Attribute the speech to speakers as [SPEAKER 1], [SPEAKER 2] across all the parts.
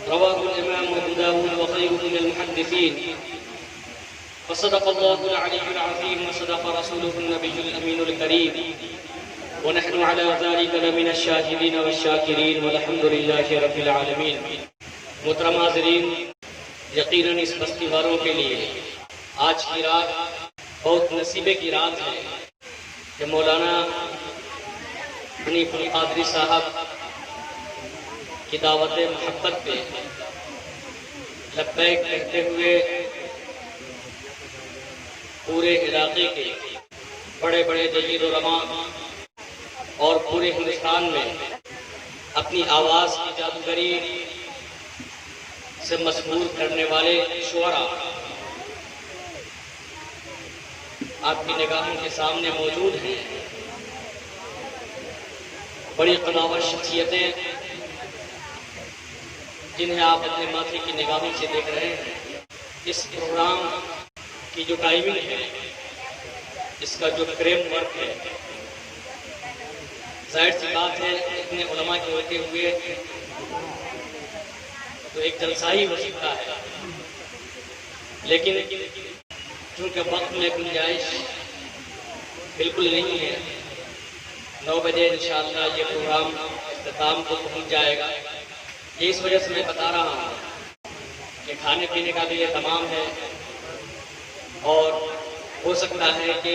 [SPEAKER 1] رواه الإمام أبو داود وخير من المحدثين. وصدق الله العلي العظيم وصدق رسوله النبي الأمين الكريم، ونحن على ذلك لمن الشاهدين والشاكرين والحمد لله رب العالمین. محترم حاضرین، یقیناً اس بستی والوں کے لیے آج کی رات بہت نصیبے کی رات ہے کہ مولانا حنیف القادری صاحب کی دعوت محبت پہ لبیک کہتے ہوئے پورے علاقے کے بڑے بڑے جلیل علماء اور پورے ہندوستان میں اپنی آواز کی جادوگری سے مسحور کرنے والے شعراء آپ کی نگاہوں کے سامنے موجود ہیں. بڑی قداور شخصیتیں جنہیں آپ اپنے ماتھے کی نگاہوں سے دیکھ رہے ہیں. اس پروگرام کی جو ٹائمنگ ہے، اس کا جو فریم ورک ہے، ظاہر سی بات ہے اتنے علماء کے ہوتے ہوئے تو ایک جلسہ ہی ہو سکتا ہے، لیکن چونکہ وقت میں گنجائش بالکل نہیں ہے، 9 بجے انشاءاللہ یہ پروگرام اختتام کو پہنچ جائے گا. یہ اس وجہ سے میں بتا رہا ہوں کہ کھانے پینے کا بھی اہتمام ہے، اور ہو سکتا ہے کہ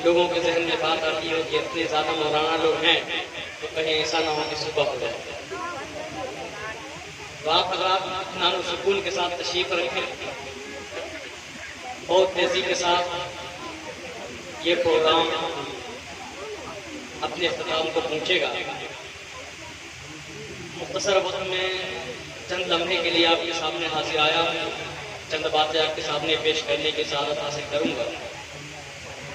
[SPEAKER 1] لوگوں کے ذہن میں بات آتی ہے کہ اتنے زیادہ مولانا لوگ ہیں تو کہیں ایسا نہ ہو کہ صبح ہو جائے. تو آپ حضرات اطمینان و سکون کے ساتھ تشریف رکھیں. بہت تیزی کے ساتھ یہ پروگرام اپنے اختتام کو پہنچے گا. مختصر وقت میں چند لمحے کے لیے آپ کے سامنے حاضر آیا ہوں. چند باتیں آپ کے سامنے پیش کرنے کی سعادت حاصل کروں گا.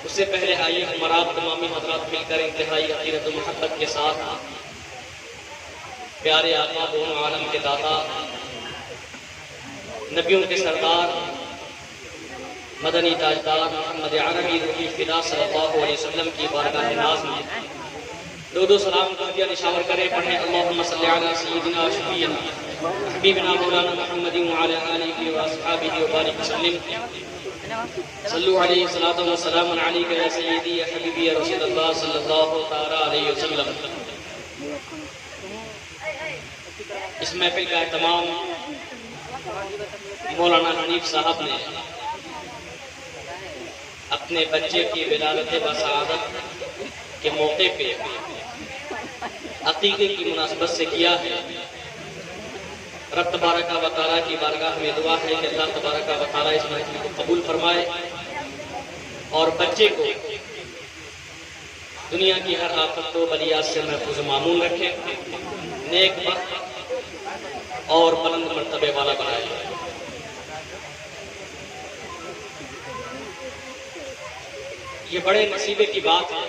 [SPEAKER 1] اس سے پہلے آئیے ہمارا تمامی حضرات مل کر انتہائی عقیدت و محبت کے ساتھ پیارے آقا دونوں عالم کے داتا، نبیوں کے سردار، مدنی تاجدار محمد عربی روحی فدا صلی اللہ علیہ وسلم کی بارگاہ ناز میں دو سلام کا ہدیہ نشاور کریں. پڑھیں اللہم صلی علی سیدنا شفیعنا حبیبنا مولانا محمد وعلی آلہ واصحابہ وبارک وسلم. صلو علیہ صلاۃ و سلام علیک یا سیدی یا حبیبی یا رسول اللہ صلی اللہ تعالی علیہ وسلم. اس محفل کا اہتمام مولانا حنیف صاحب نے اپنے بچے کی ولادت بسعادت کے موقع پہ عقیقے کی مناسبت سے کیا ہے. رب تبارک و تعالیٰ کی بارگاہ میں دعا ہے کہ اللہ تبارک و تعالیٰ اس محفل کو قبول فرمائے اور بچے کو دنیا کی ہر آفت و بلیات سے محفوظ و معمون رکھے، نیک بخت اور بلند مرتبے والا بنائے. یہ بڑے نصیبے کی بات ہے.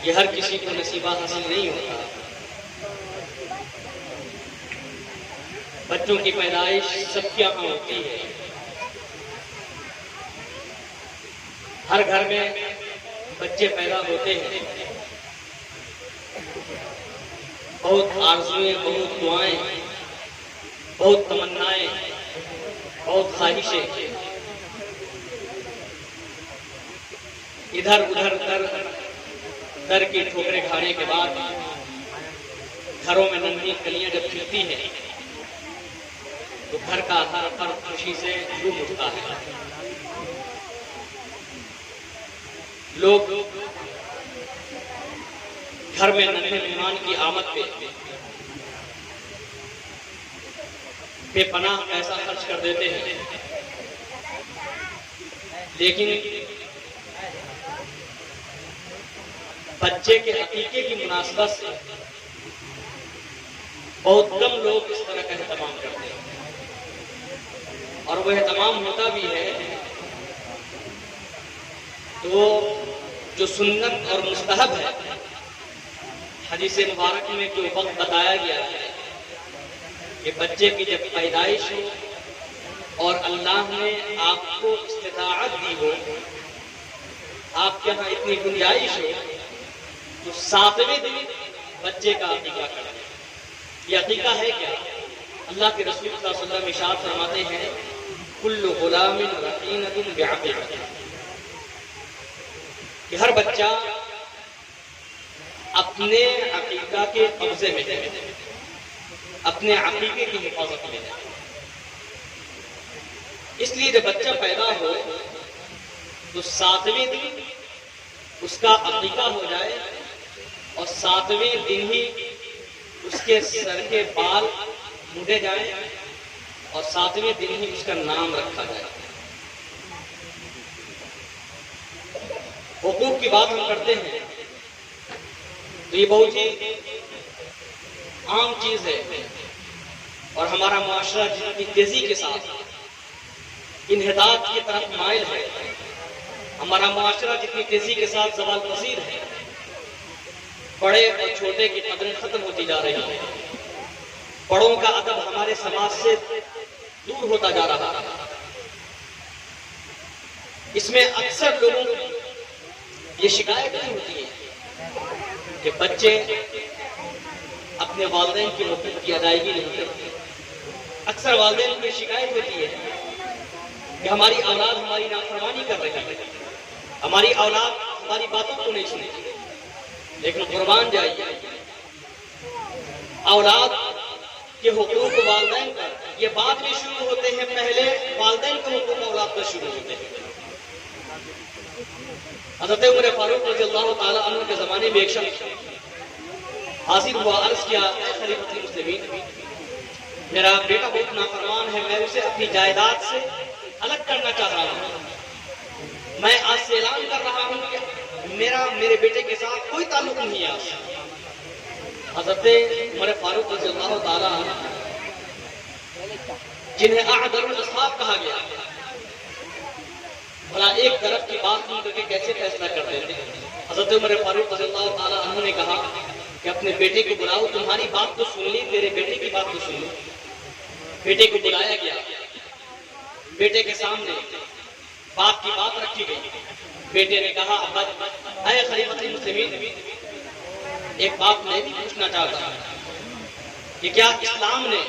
[SPEAKER 1] یہ ہر کسی کو نصیبہ حاصل نہیں ہوتا. بچوں کی پیدائش سب کے یہاں ہوتی ہے. ہر گھر میں بچے پیدا ہوتے ہیں. بہت آرزویں، بہت دعائیں، بہت تمنائیں، بہت خواہشیں ادھر ادھر در کی ٹھوکریں کھانے کے بعد گھروں میں ننھی کلیاں جب کھلتی ہیں تو گھر کا ہر فرد خوشی سے جھوم اٹھتا ہے. لوگ گھر میں ننھے مہمان کی آمد پہ بے پناہ پیسہ خرچ کر دیتے ہیں، لیکن بچے کے عقیقے کی مناسبت سے بہت کم لوگ اس طرح کا اہتمام کرتے ہیں. اور وہ اہتمام ہوتا بھی ہے تو جو سنت اور مستحب ہے، حدیث مبارک میں جو وقت بتایا گیا ہے کہ بچے کی جب پیدائش ہو اور اللہ نے آپ کو استطاعت دی ہو، آپ کے یہاں اتنی گنجائش ہو، تو 7ویں دن بچے کا عقیقہ کریں۔ یہ عقیقہ ہے کیا؟ اللہ کے رسول صلی اللہ علیہ وسلم ارشاد فرماتے ہیں کل غلام رقینۃ بعقیقۃ، کہ ہر بچہ اپنے عقیقہ کے قبضے میں ہے، اپنے عقیقے کی حفاظت میں ہے۔ اس لیے جب بچہ پیدا ہو تو 7ویں دن اس کا عقیقہ ہو جائے اور 7ویں دن ہی اس کے سر کے بال مڈے جائیں اور 7ویں دن ہی اس کا نام رکھا جائے۔ حقوق کی بات ہم کرتے ہیں تو یہ بہت ہی عام چیز ہے، اور ہمارا معاشرہ جتنی تیزی کے ساتھ انحطاط کی طرف مائل ہے، ہمارا معاشرہ جتنی تیزی کے ساتھ زوال پذیر ہے، بڑے اور چھوٹے کی قدریں ختم ہوتی جا رہی ہیں، بڑوں کا ادب ہمارے سماج سے دور ہوتا جا رہا ہے۔ اس میں اکثر لوگوں کو یہ شکایت نہیں ہوتی ہے کہ بچے اپنے والدین کے حقوق کی ادائیگی نہیں کرتے۔ اکثر والدین کو یہ شکایت ہوتی ہے کہ ہماری اولاد ہماری نافرمانی کر رہی ہے، ہماری اولاد ہماری باتوں کو نہیں سنتی۔ لیکن قربان جائیے، اولاد کے حقوق والدین پر یہ بعد میں شروع ہوتے ہیں، پہلے والدین کے حقوق اولاد پر شروع ہوتے ہیں۔ حضرت عمر فاروق رضی اللہ تعالیٰ عنہ کے زمانے میں ایک شخص حاضر ہوا، عرض کیا اے خلیفۃ المسلمین، میرا بیٹا بہت نافرمان ہے، میں اسے اپنی جائیداد سے الگ کرنا چاہ رہا ہوں، میں آج سے اعلان کر رہا ہوں کہ میرے بیٹے کے ساتھ کوئی تعلق نہیں ہے آج۔ حضرت عمر فاروق رضی اللہ تعالیٰ عنہ، جنہیں اعدل الاصحاب کہا گیا، بھلا ایک طرف کی بات سن کر کے کیسے فیصلہ کر دیتے؟ حضرت عمر فاروق رضی اللہ تعالیٰ عنہ نے کہا کہ اپنے بیٹے کو بلاؤ، تمہاری بات تو سن لی، تیرے بیٹے کی بات تو سن لی۔ بیٹے کو بلایا گیا، بیٹے کے سامنے باپ کی بات رکھی گئی۔ بیٹے نے کہا ابا، اے خلیفۃ المسلمین، ایک بات میں بھی پوچھنا چاہتا ہوں کہ کیا اسلام نے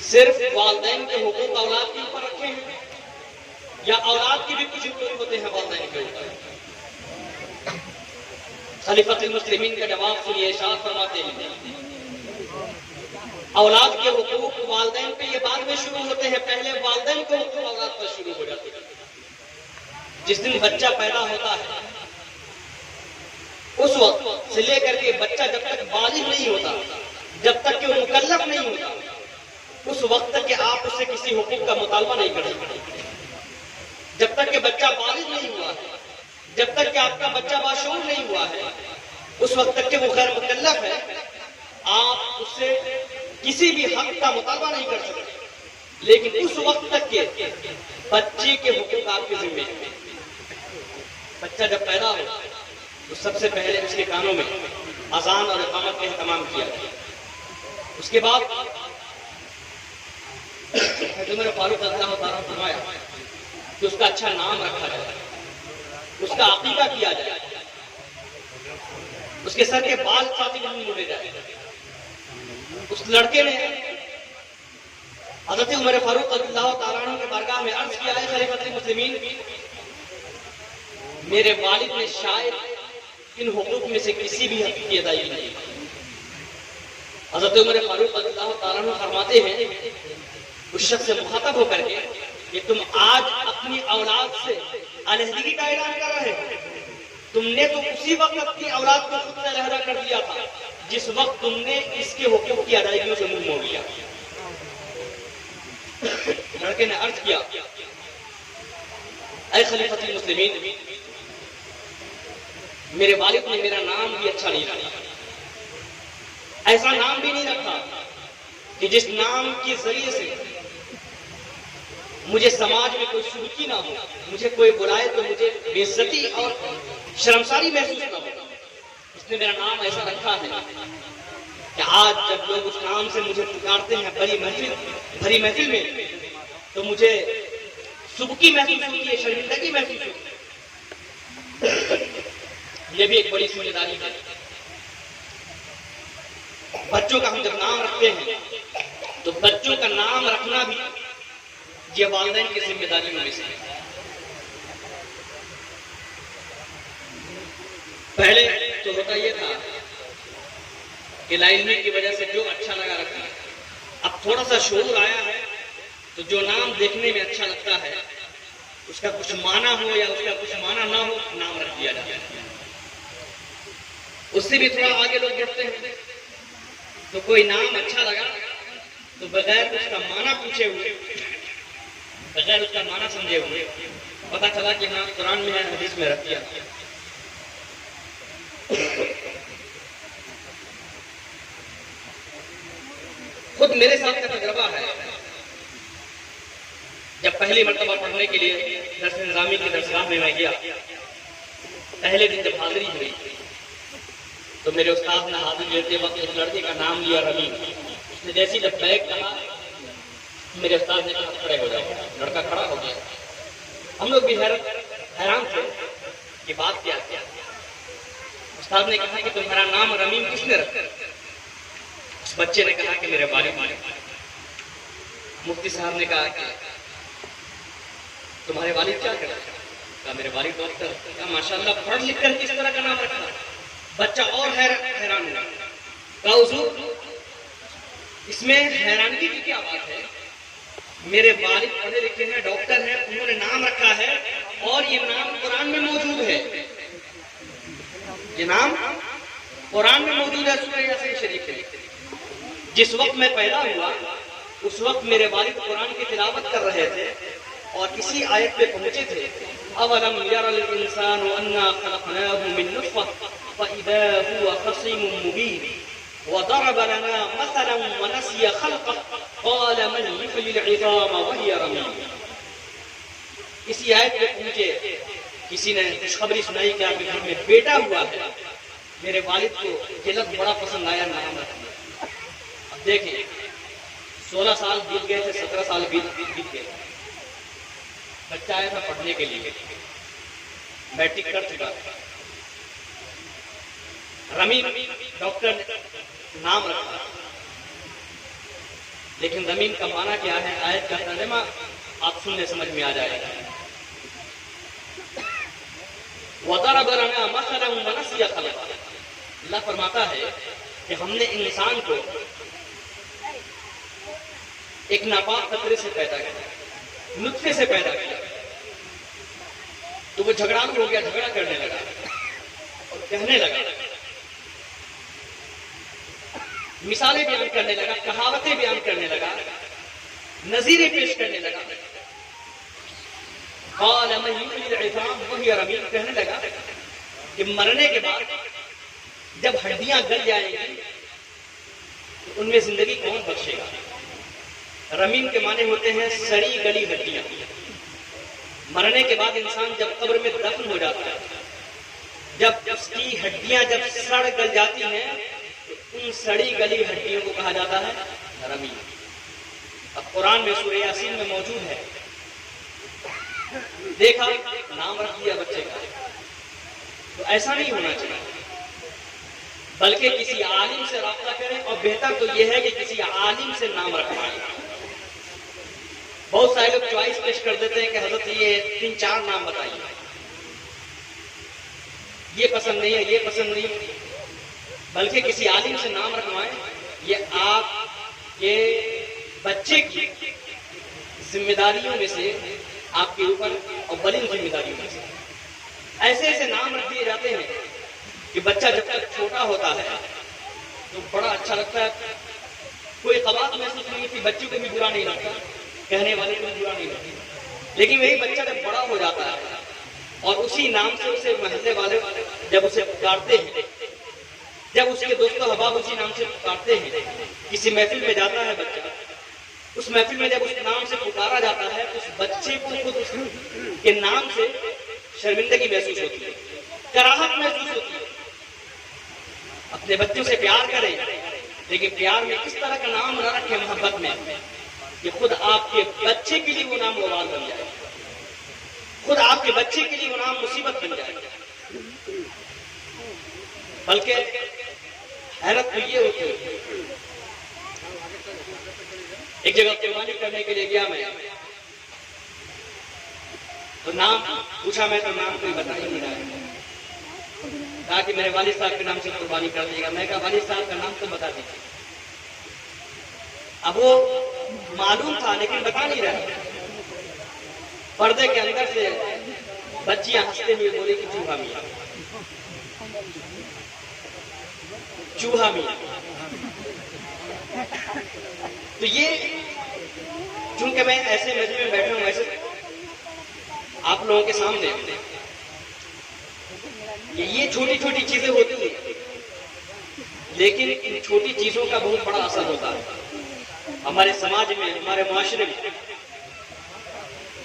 [SPEAKER 1] صرف والدین کے حقوق اولاد کے اوپر رکھے ہیں یا اولاد کے بھی کچھ حقوق ہوتے ہیں والدین کے اوپر؟ خلیفۃ المسلمین کا جواب سنیے، ارشاد فرماتے ہیں اولاد کے حقوق والدین پہ یہ بعد میں شروع ہوتے ہیں، پہلے والدین کے حقوق اولاد پر شروع ہو جاتے ہیں۔ جس دن بچہ پیدا ہوتا ہے اس وقت سے لے کر کے بچہ جب تک بالغ نہیں ہوتا، جب تک کہ وہ مکلف نہیں ہوتا، اس وقت تک کہ آپ اس سے کسی حقوق کا مطالبہ نہیں کر سکتے۔ جب تک کہ بچہ بالغ نہیں ہوا ہے، جب تک کہ آپ کا بچہ باشعور نہیں ہوا ہے، اس وقت تک کہ وہ غیر مکلف ہے، آپ اس سے کسی بھی حق کا مطالبہ نہیں کر سکتے۔ لیکن اس وقت تک کہ بچے کے حقوق آپ کے ذمہ ہیں۔ بچہ جب پیدا ہو تو سب سے پہلے اس کے کانوں میں اذان اور اقامت کا اہتمام کیا گیا۔ اس کے بعد عمر فاروق رضی اللہ تعالیٰ نے فرمایا کہ اس کا اچھا نام رکھا جائے، اس کا عقیقہ کیا جائے، اس کے سر کے بال ساتھ نہیں مڑے جائے۔ اس لڑکے نے حضرت عمر فاروق رضی اللہ تعالیٰ عنہ کے بارگاہ میں عرض کیا ہے خلیفۃ المسلمین، میرے والد نے شاید ان حقوق میں سے کسی بھی حق کی ادائیگی نہیں کی۔ حضرت عمر فاروق رضی اللہ تعالیٰ عنہ فرماتے ہیں اس شخص سے مخاطب ہو کر کے کہ تم آج اپنی اولاد سے علیحدگی کا اعلان کر رہے ہو، تم نے تو اسی وقت اپنی اولاد کو خود سے علیحدہ کر دیا تھا جس وقت تم نے اس کے حقوق کی ادائیگیوں سے منہ موڑ لیا۔ لڑکے نے عرض کیا اے خلیفۃ المسلمین، میرے والد نے میرا نام بھی اچھا نہیں رکھا، ایسا نام بھی نہیں رکھا کہ جس نام کے ذریعے سے مجھے سماج میں کوئی سرخی نہ ہو، مجھے کوئی بلائے تو مجھے بے عزتی اور شرمساری محسوس نہ ہو۔ اس نے میرا نام ایسا رکھا ہے کہ آج جب لوگ اس نام سے مجھے پکارتے ہیں بھری محفل میں تو مجھے سبکی محسوس ہوتی ہے، شرمندگی محسوس ہوتی ہے۔ یہ بھی ایک بڑی ذمہ داری ہے۔
[SPEAKER 2] بچوں کا ہم جب نام رکھتے ہیں تو بچوں کا نام رکھنا بھی یہ والدین کی ذمہ داریوں میں سے ہے۔ پہلے تو ہوتا یہ تھا کہ لا علمی کی وجہ سے جو اچھا لگا رکھنا، اب تھوڑا سا شعور آیا ہے تو جو نام دیکھنے میں اچھا لگتا ہے اس کا کچھ معنی ہو یا اس کا کچھ معنی نہ ہو، نام رکھ دیا جاتا ہے۔ اس سے بھی تھوڑا آگے لوگ بڑھتے ہیں تو کوئی نام اچھا لگا تو بغیر اس کا معنی پوچھے ہوئے، بغیر اس کا معنی سمجھے ہوئے پتا چلا کہ ہاں قرآن میں ہے، حدیث میں رکھ دیا۔ خود میرے ساتھ کا تجربہ ہے، جب پہلی مرتبہ پڑھنے کے لیے درس نظامی کی درسگاہ میں گیا، پہلے دن جب حاضری ہوئی تو میرے استاد نے حاضری لیتے وقت ایک لڑکے کا نام لیا رمین۔ اس نے جیسی جب بیگ کہا میرے استاد نے کہا کھڑے ہو جاؤ، لڑکا کھڑا ہو گیا۔ ہم لوگ بھی حیران تھے کہ بات کیا ہے۔ استاد نے کہا کہ تمہارا نام رمین کس نے رکھا؟ اس بچے نے کہا کہ میرے والد نے۔ مفتی صاحب نے کہا کہ تمہارے والد کیا کرتے ہیں؟ کہا میرے والد ڈاکٹر۔ کہا ماشاءاللہ، پڑھ لکھ کر کس طرح کا نام رکھا؟ بچہ اور حیران ہوا۔ کہا حضور اس میں حیرانگی کی کیا بات ہے؟ میرے والد پڑھے لکھے ہیں، ڈاکٹر ہیں، انہوں نے نام رکھا ہے اور یہ نام قرآن میں موجود ہے۔ یہ نام قرآن میں موجود ہے، سورہ یاسین شریف میں۔ جس وقت میں پیدا ہوا اس وقت میرے والد قرآن کی تلاوت کر رہے تھے اور اسی آیت پہ پہنچے تھے، اولم یر الانسان انا خلقناه من نطفة فاذا هو خصيم مبين وضرب لنا مثلا ونسي خلقه قال من يحيي العظام وهي رميم۔ اسی آیت پہ پہنچے، کسی نے خوشخبری سنائی کہ آپ کے گھر میں بیٹا ہوا ہے۔ میرے والد کو یہ لفظ بڑا پسند آیا، نام رکھنا۔ اب دیکھیں 16 سال بیت گئے تھے، 17 سال بیت گئے، بچہ آیا تھا پڑھنے کے لیے، میٹرک کر چکا تھا۔ رمین ڈاکٹر نے نام رکھا، لیکن رمین کا معنی کیا ہے؟ آیت کا ترجمہ آپ سننے سمجھ میں آ جائے گا۔ وَضَرَبَ لَنَا مَثَلًا وَنَسِيَ خَلْقَهُ۔ اللہ فرماتا ہے کہ ہم نے انسان کو ایک ناپاک قطرے سے پیدا کیا، نطفے سے پیدا کیا، تو وہ جھگڑالو ہو گیا، جھگڑا کرنے لگا اور کہنے لگا، مثالیں بیان کرنے لگا، کہاوتیں بیان کرنے لگا، نظیریں پیش کرنے لگا۔ قال من يحيي العظام وهي رميم، کہنے لگا کہ مرنے کے بعد جب ہڈیاں گل جائیں گی تو ان میں زندگی کون بخشے گا؟ رمیم کے معنی ہوتے ہیں سڑی گلی ہڈیاں۔ مرنے کے بعد انسان جب قبر میں دفن ہو جاتا ہے، جب اس کی ہڈیاں جب سڑ گل جاتی ہیں تو ان سڑی گلی ہڈیوں کو کہا جاتا ہے رمیم۔ اب قرآن میں سورہ یاسین میں موجود ہے، دیکھا نام رکھ دیا بچے کا، تو ایسا نہیں ہونا چاہیے، بلکہ کسی عالم سے رابطہ کریں، اور بہتر تو یہ ہے کہ کسی عالم سے نام رکھوائیں۔ بہت سارے لوگ چوائس پیش کر دیتے ہیں کہ حضرت یہ 3-4 نام بتائیے، یہ پسند نہیں ہے، یہ پسند نہیں، بلکہ کسی عالم سے نام رکھوائیں۔ یہ آپ کے بچے کی ذمہ داریوں میں سے، آپ کے اوپر اولین ذمہ داریوں میں سے۔ ایسے ایسے نام رکھ دیے جاتے ہیں کہ بچہ جب تک چھوٹا ہوتا ہے تو بڑا اچھا لگتا ہے، کوئی قباحت محسوس نہیں ہوتی، بچوں کو بھی برا نہیں لگتا، کہنے والے کو بھی برا نہیں لگتا۔ لیکن وہی بچہ جب بڑا ہو جاتا ہے اور اسی نام سے اسے محلے والے جب اسے پکارتے ہیں، جب اس کے دوست و احباب اسی نام سے پکارتے ہیں، کسی محفل میں جاتا ہے بچہ، اس محفل میں جب اس نام سے پکارا جاتا ہے، اس بچے کو خود اس کے نام سے شرمندگی محسوس ہوتی ہے، کراہت محسوس ہوتی ہے۔ اپنے بچوں سے پیار کریں، لیکن پیار میں کس طرح کا نام نہ رکھیں محبت میں کہ خود آپ کے بچے کے لیے وہ نام وبال بن جائے، خود آپ کے بچے کے لیے وہ نام مصیبت بن جائے۔ بلکہ حیرت تو یہ ہوتی ہے. ایک جگہ قربانی کرنے کے لیے گیا میں، تو نام پوچھا میں، تو نام کوئی بتا ہی نہیں رہا ہے. کہا کہ میرے والد صاحب کے نام سے قربانی کر دیے گا. میں کہا والد صاحب کا نام تو بتا دیجیے. اب وہ معلوم تھا لیکن بتا نہیں رہا. پردے کے اندر سے بچیاں ہنستے ہوئے بولی کہ چوہا میاں، چوہا میاں. تو یہ چونکہ میں ایسے مجمع میں بیٹھا ہوں، ایسے آپ لوگوں کے سامنے، یہ چھوٹی چھوٹی چیزیں ہوتی ہیں لیکن ان چھوٹی چیزوں کا بہت بڑا اثر ہوتا ہے. ہمارے سماج میں، ہمارے معاشرے میں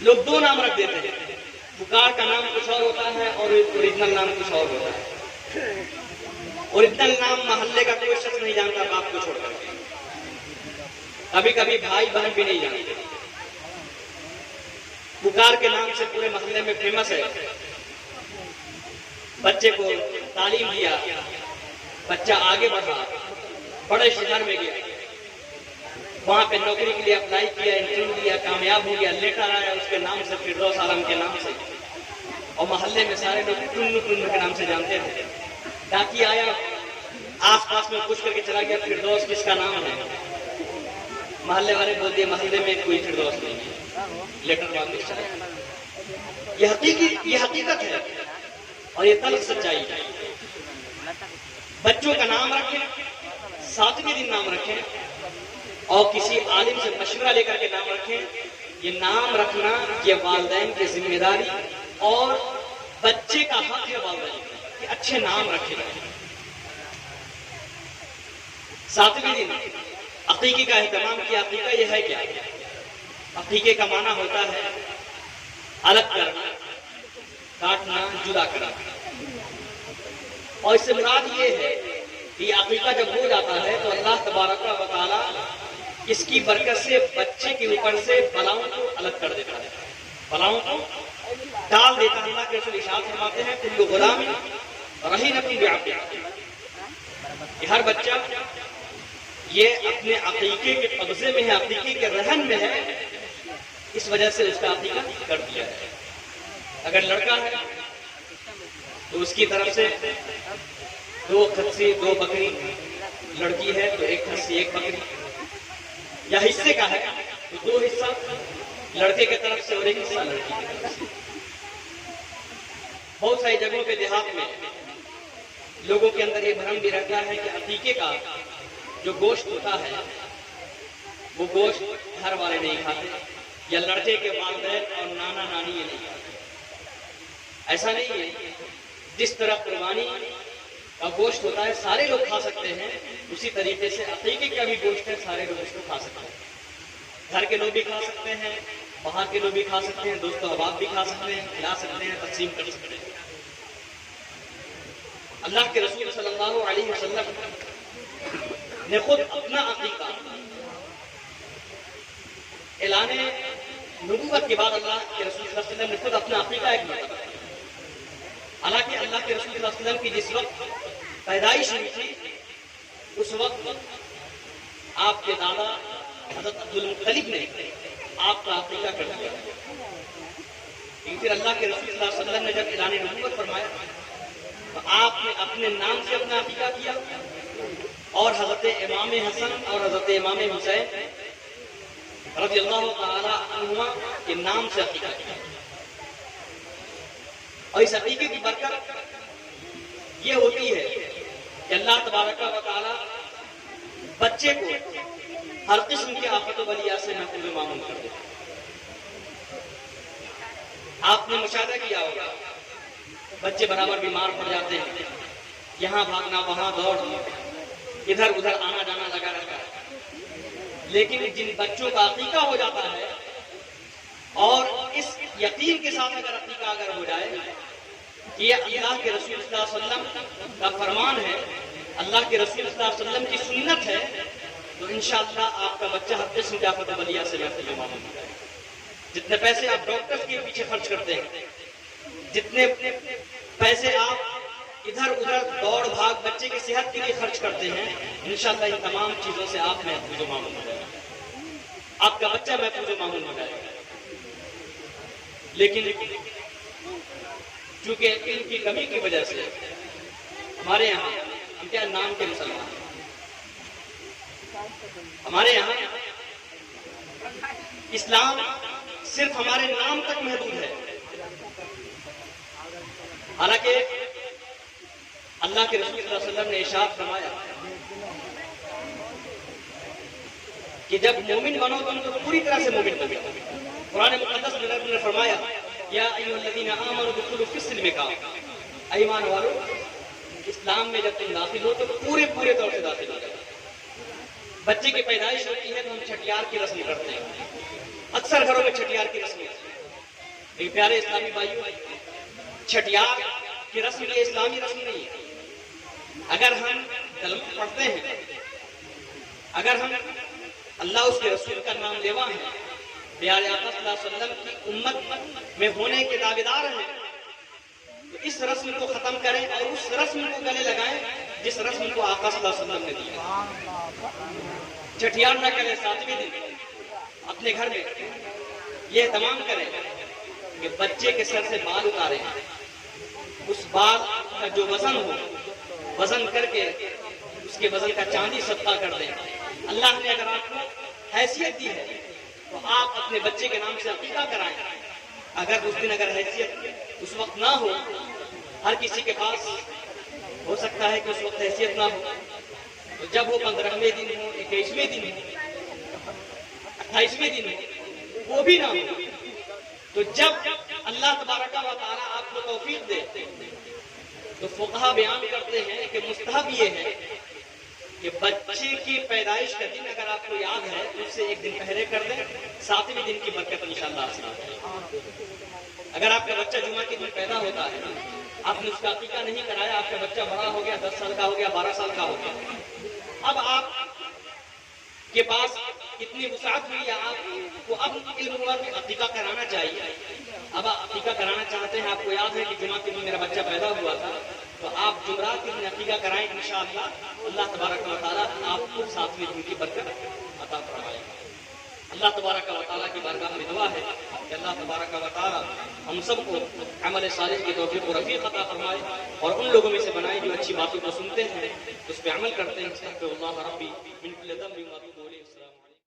[SPEAKER 2] لوگ دو نام رکھ دیتے ہیں. پکار کا نام کچھ اور ہوتا ہے اور اوریجنل نام کچھ اور ہوتا ہے. اوریجنل نام محلے کا کوئی شخص نہیں جانتا باپ کو چھوڑ کر. کبھی کبھی بھائی بہن بھی نہیں جانتے. پکار کے نام سے پورے محلے میں فیمس ہے. بچے کو تعلیم دیا، بچہ آگے بڑھا، بڑے شہر میں گیا، وہاں پہ نوکری کے لیے اپلائی کیا، انٹرویو دیا، کامیاب ہو گیا، لیٹر آیا اس کے نام سے، فردوس عالم کے نام سے. اور محلے میں سارے لوگ ٹنو ٹنو کے نام سے جانتے تھے. ڈاکی آیا، آس پاس میں پوچھ کر کے چلا گیا فردوس کس کا نام ہے. محلے والے بول دیے محلے میں کوئی فردوس نہیں ہے. لیٹر واپس چلا. یہ حقیقت ہے اور یہ تلخ سچائی ہے. بچوں کا نام رکھیں، 7ویں دن نام رکھیں، اور کسی عالم سے مشورہ لے کر کے نام رکھیں. یہ نام رکھنا یہ والدین کی ذمہ داری اور بچے کا حق ہے والدین کہ اچھے نام رکھیں. 7ویں دن عقیقے کا اہتمام کیا. عقیقہ یہ ہے کیا؟ عقیقے کا معنی ہوتا ہے الگ کرنا، کاٹنا، جدا کرنا. اور اس سے مراد یہ ہے کہ عقیقہ جب ہو جاتا ہے تو اللہ تبارک و تعالی اس کی برکت سے بچے کے اوپر سے بلاؤں کو الگ کر دیتا ہے، بلاؤں کو ڈال دیتا ہے. اللہ کے رسول ارشاد فرماتے ہیں کل غلام رہین بعقیقہ، کہ ہر بچہ یہ اپنے عقیقے کے قبضے میں ہے، عقیقے کے رہن میں ہے، اس وجہ سے اس کا عقیقہ کر دیا ہے. اگر لڑکا ہے تو اس کی طرف سے 2 کھسی 2 بکری، لڑکی ہے تو 1 کھسی 1 بکری. یا حصے کا ہے تو 2 حصہ لڑکے کی طرف سے اور 1 حصہ لڑکی کی طرف سے. بہت ساری جگہوں پہ دیہات میں لوگوں کے اندر یہ بھرم بھی رہتا ہے کہ عقیقے کا جو گوشت ہوتا ہے وہ گوشت گھر والے نہیں کھاتے، یا لڑکے کے والدین اور نانا نانی یہ نہیں کھاتے. ایسا نہیں ہے. جس طرح قربانی کا گوشت ہوتا ہے سارے لوگ کھا سکتے ہیں، اسی طریقے سے عقیقے کا بھی گوشت ہے، سارے لوگ اس کو کھا سکتے ہیں. گھر کے لوگ بھی کھا سکتے ہیں، باہر کے لوگ بھی کھا سکتے ہیں، دوست و احباب بھی کھا سکتے ہیں، کھلا سکتے ہیں، تقسیم کر سکتے ہیں. اللہ کے رسول صلی اللہ علیہ وسلم نے خود اپنا عقیقہ اعلان نبوت کے بعد اللہ کے رسول صلی اللہ علیہ وسلم نے خود اپنا عقیقہ ایک مرتبہ. حالانکہ اللہ کے رسول صلی اللہ علیہ وسلم کی جس وقت پیدائش ہوئی تھی اس وقت آپ کے دادا حضرت عبدالمطلب نے آپ کا عقیقہ کر دیا. لیکن پھر اللہ کے رسول صلی اللہ علیہ وسلم نے جب اعلان نبوت فرمایا تو آپ نے اپنے نام سے اپنا عقیقہ کیا اور حضرت امام حسن اور حضرت امام حسین رضی اللہ تعالی عنہما کے نام سے عقیقہ کیا. اور اس عقیقے کی برکت یہ ہوتی ہے کہ اللہ تبارک و تعالی بچے کو ہر قسم کی آفت و بلیات سے محفوظ و معمون کر دیتا. آپ نے مشاہدہ کیا ہوگا بچے برابر بیمار پڑ جاتے ہیں، یہاں بھاگنا وہاں دوڑ، ادھر ادھر آنا جانا لگا رہتا ہے. لیکن جن بچوں کا عقیقہ ہو جاتا ہے اور اس یقین کے ساتھ اگر عقیقہ اگر ہو جائے کہ یہ اللہ کے رسول صلی اللہ علیہ وسلم کا فرمان ہے، اللہ کے رسول صلی اللہ علیہ وسلم کی سنت ہے، تو انشاءاللہ آپ کا بچہ ہر قسم کی آفت و بلیات سے محفوظ و معمون ہو جائے. جتنے پیسے آپ ڈاکٹر کے پیچھے خرچ کرتے ہیں، جتنے پیسے آپ ادھر ادھر دوڑ بھاگ بچے کی صحت کے لیے خرچ کرتے ہیں، انشاءاللہ ان تمام چیزوں سے آپ محفوظ و مامون ہو جائے گا، آپ کا بچہ محفوظ و مامون ہو جائے گا۔ لیکن چونکہ ان کی کمی کی وجہ سے ہمارے یہاں ہم کیا نام کے مسلمان ہیں، ہمارے یہاں اسلام صرف ہمارے نام تک محدود ہے، حالانکہ اللہ کے رسول صلی اللہ علیہ وسلم نے ارشاد فرمایا کہ جب مومن بنو تو پوری طرح سے مومن بنو۔ قرآن مقدس میں رب نے فرمایا یا ایھا الذین آمنوا ادخلوا فی السلم کافۃ، ایمان والو اسلام میں جب تم داخل ہو تو پورے طور سے داخل ہو جاؤ۔ بچے کی پیدائش ہوتی ہے تو ہم چھٹیار کی رسم کرتے ہیں، اکثر گھروں میں چھٹیار کی رسم ہوتی ہے۔ لیکن پیارے اسلامی بھائیوں، چھٹیار کی رسم یہ اسلامی رسم نہیں ہے۔ اگر ہم کلمہ پڑھتے ہیں، اگر ہم اللہ اس کے رسول کا نام لیوا ہیں، پیارے آقا صلی اللہ علیہ وسلم کی امت میں ہونے کے دعویدار ہیں، تو اس رسم کو ختم کریں اور اس رسم کو گلے لگائیں جس رسم کو آقا صلی اللہ علیہ وسلم نے دیا۔ چھٹیار نہ کریں، 7ویں دن اپنے گھر میں یہ اہتمام کریں کہ بچے کے سر سے بال اتاریں، اس بال کا جو وزن ہو وزن کر کے اس کے وزن کا چاندی صدقہ کر دیں۔ اللہ نے اگر آپ کو حیثیت دی ہے تو آپ اپنے بچے کے نام سے عقیقہ کرائیں۔ اگر اس دن اگر حیثیت اس وقت نہ ہو، ہر کسی کے پاس ہو سکتا ہے کہ اس وقت حیثیت نہ ہو، تو جب وہ 15ویں دن ہو، 21ویں دن ہو، 28ویں دن ہو، وہ بھی نہ ہو، تو جب اللہ تبارک و تعالیٰ آپ کو توفیق دے تو فقہا بیان کرتے ہیں کہ مستحب یہ ہے کہ بچے کی پیدائش کا دن اگر آپ کو یاد ہے تو اس سے ایک دن پہلے کر دیں، 7ویں دن کی برکت انشاءاللہ حاصل ہوگی۔ اگر آپ کا بچہ جمعہ کے دن پیدا ہوتا ہے، آپ نے اس کا عقیقہ نہیں کرایا، آپ کا بچہ بڑا ہو گیا، 10 سال کا ہو گیا، 12 سال کا ہو گیا، اب آپ کے پاس اتنی وسعت ہوئی، آپ کو اب علم ہوا کہ عقیقہ کرانا چاہیے، اب آپ عقیقہ کرانا چاہتے ہیں، آپ کو یاد ہے کہ جمعہ کے دن میرا بچہ پیدا ہوا تھا، تو آپ جمعرات کے دن عقیقہ کرائیں، انشاءاللہ اللہ تبارک و تعالیٰ آپ کو 7ویں دن کی برکت عطا فرمائے گا۔ اللہ تبارک و تعالیٰ کی بارگاہ میں دعا ہے کہ اللہ تبارک و تعالیٰ ہم سب کو عمل صالح کی توفیق و رفیق عطا فرمائے اور ان لوگوں میں سے بنائے جو اچھی باتوں کو سنتے ہیں، اس پہ عمل کرتے ہیں۔ استغفر اللہ ربی من کل ذنب و اتوب